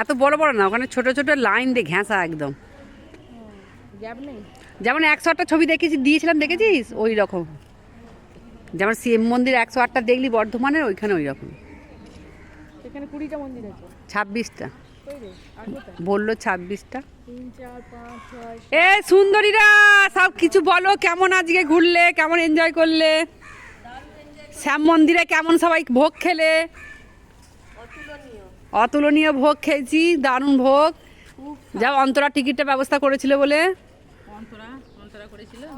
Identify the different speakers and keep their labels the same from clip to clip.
Speaker 1: এত বড় বড় না, ওখানে ছোট ছোট লাইন দিয়ে ঘেঁষা একদম, যেমন 108টা ছবি দেখেছি দিয়েছিলাম, দেখেছিস ওই রকম। যেমন শিব মন্দির 108টা দেখলি বর্ধমানের, ওইখানে ওই রকম। 26টা বললো, 26টা। এ সুন্দরীরা সব কিছু বলো, কেমন আজকে ঘুরলে, কেমন এনজয় করলে, শ্যাম মন্দিরে কেমন সবাই ভোগ খেলে? অতুলনীয় ভোগ খেয়েছি, দারুণ ভোগ। যা অন্তরা টিকিটটা ব্যবস্থা করেছিল বলে,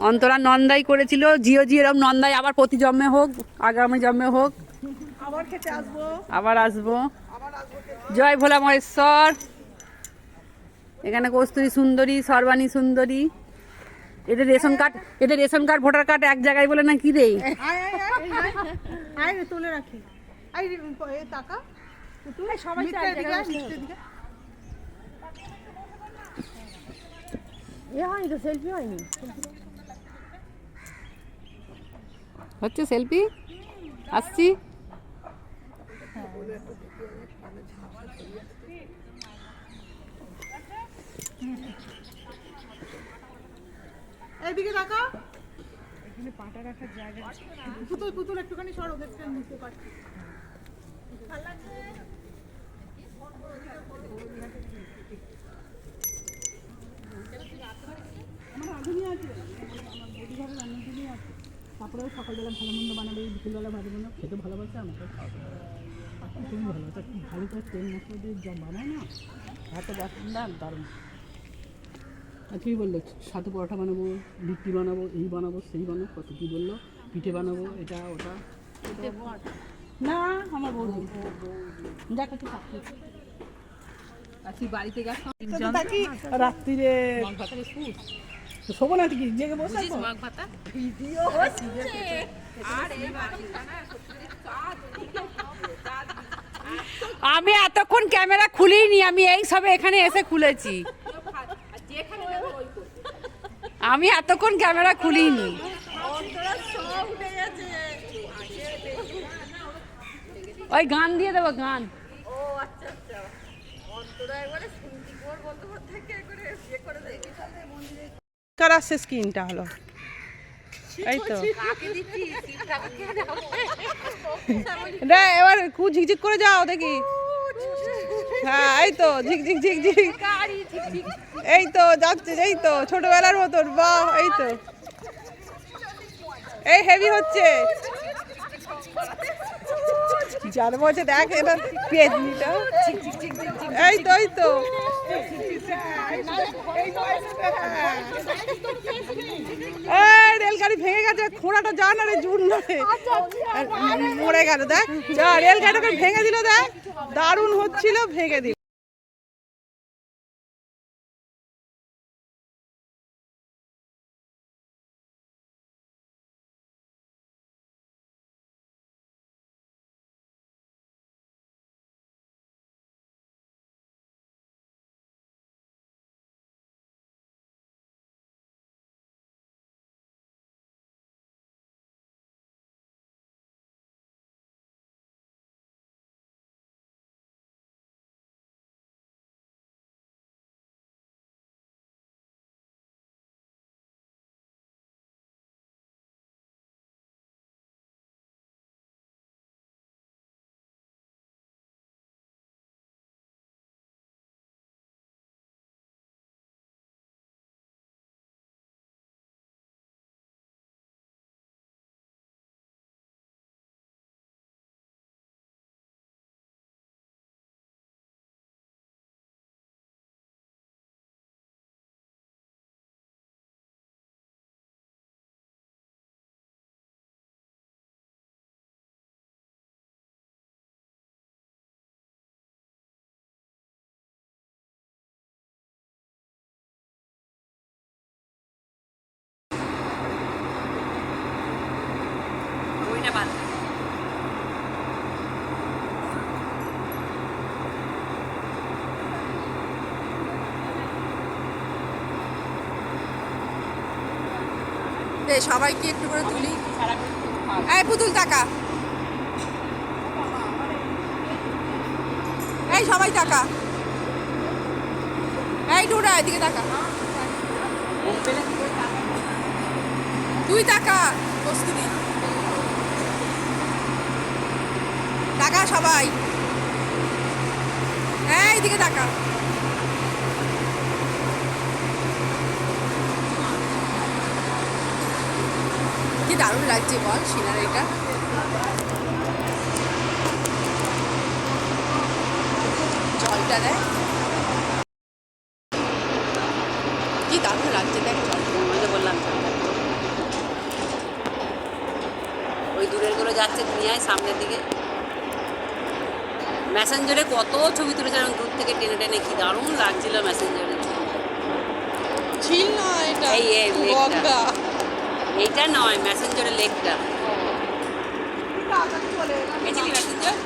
Speaker 1: অন্তরা নন্দাই করেছিল। জিও জি এরকম নন্দাই আবার প্রতি জন্মে হোক, আগামী জন্মে হোক, আবার আসবো। জয় ভোলা মহেশ্বর। এখানে কস্তুরী সুন্দরী, সর্বাণী সুন্দরী। এটা রেশন কার্ড ভোটার কার্ড এক জায়গায় বলে না, কি রে?
Speaker 2: তুলে রাখি টাকা সেলফি হয়নি,
Speaker 1: হচ্ছে সেলফি। আসছি।
Speaker 2: এইদিকে রাখা, এখানে পাটা রাখার জায়গা। পুতুল একটুখানি সরো, দেখতে নিতে পারছি। তারপরেও সকালবেলা ভালো মন্দ বানাবে, বিকেলবেলা ভালো মন্দ খেতে ভালোবাসে, আমাকে খাওয়াতে খুবই ভালো। ওটা খুব ভালো করে তেল মশলা দিয়ে যা বানায় না, এত বাসন দারুণ। আর তুই বললো সাথে পরোটা বানাবো, লিট্টি বানাবো, এই বানাবো, সেই বানাবো, কত কী বললো, পিঠে বানাবো, এটা ওটা। না আমার বৌদি দেখ একটু থাকি।
Speaker 1: তুই বাড়িতে গেছো
Speaker 2: রাত্রিরে শোভো না কি জেগে বসে
Speaker 1: আমি এতক্ষণ ক্যামেরা খুলিনি, আমি এই সবে এখানে এসে খুলেছি। আমি এতক্ষণ ক্যামেরা খুলিনি। ওই গান দিয়ে দেবো, গান।
Speaker 2: আসছে স্কিনটা হলো, এই তো এবার খুব ঝিকঝিক করে যাও দেখি। হ্যাঁ এই তো ঝিকঝিক ঝিকঝিক, এই তো যাচ্ছে, এই তো ছোটবেলার মতন। বাহ, এই তো এই হেভি হচ্ছে। যার বলছে দেখ এটা পেজনিটা, এই তো এই তো রেলগাড়ি ভেঙে গেছে, খোঁড়াটা যা না রে, জুন না রে, মরে গেল। দেখ যা রেলগাড়িটাকে ভেঙে দিল, দেখ দারুণ হচ্ছিল, ভেঙে দিল।
Speaker 1: সবাইকে একটু করে তুলি। এই পুতুল টাকা, এই সবাই টাকা, এই টুরা এদিকে টাকা, তুই টাকা কস্তুরি টাকা সবাই, এইদিকে টাকা। কি দারুণ লাগছে বল সিনারিটা। জলটা দেখ কি দারুণ লাগছে, দেখ জলটা বললাম। ওই দূরের গুলো যাচ্ছে দুনিয়ায় সামনের দিকে। ম্যাসেঞ্জারে কত ছবি তুলেছিলাম দূর থেকে টেনে টেনে, কি দারুণ লাগছিল ম্যাসেঞ্জারে।
Speaker 3: ঝিল না এটা,
Speaker 1: এই
Speaker 3: গঙ্গা।
Speaker 1: এইটা নয়, ম্যাসেঞ্জারের লেকটা। গেছিলি ম্যাসেঞ্জার?